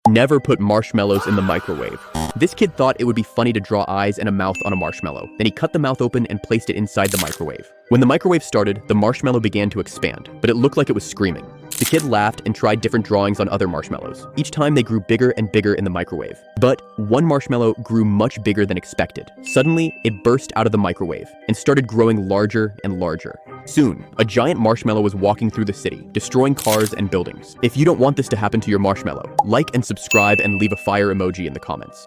Never put marshmallows in the microwave. This kid thought it would be funny to draw eyes and a mouth on a marshmallow. Then he cut the mouth open and placed it inside the microwave. When the microwave started, the marshmallow began to expand, but it looked like it was screaming. The kid laughed and tried different drawings on other marshmallows. Each time they grew bigger and bigger in the microwave. But one marshmallow grew much bigger than expected. Suddenly, it burst out of the microwave and started growing larger and larger. Soon, a giant marshmallow was walking through the city, destroying cars and buildings. If you don't want this to happen to your marshmallow, like and subscribe and leave a fire emoji in the comments.